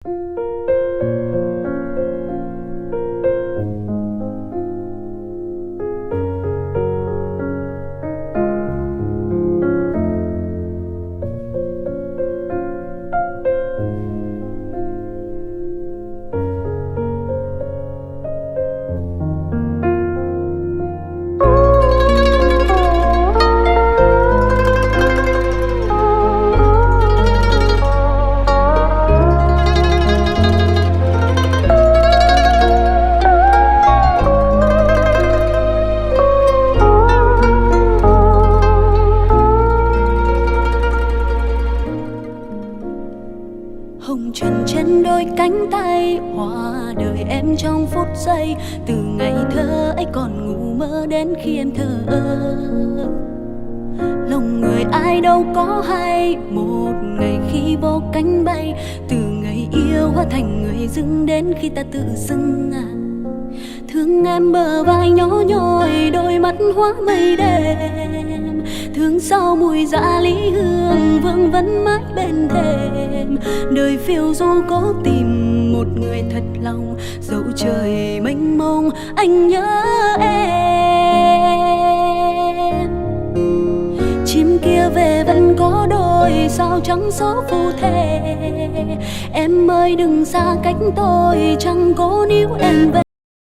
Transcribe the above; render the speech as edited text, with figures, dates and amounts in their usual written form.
Hồng trần trên đôi cánh tay, hòa đời em trong phút giây. Từ ngày thơ ấy còn ngủ mơ đến khi em thờ ơ. Lòng người ai đâu có hay, một ngày khi vô cánh bay. Từ ngày yêu hóa thành người dưng đến khi ta tự dưng thương em bờ vai nhỏ nhoi, đôi mắt hóa mây đêm. Thương sau mùi dạ lý hương vương vấn mãi bên thềm. Đời phiêu du cố tìm một người thật lòng, dẫu trời mênh mông anh nhớ em. Chim kia về vẫn có đôi sao trắng số phù thề. Em ơi đừng xa cách tôi, chẳng cố níu em về.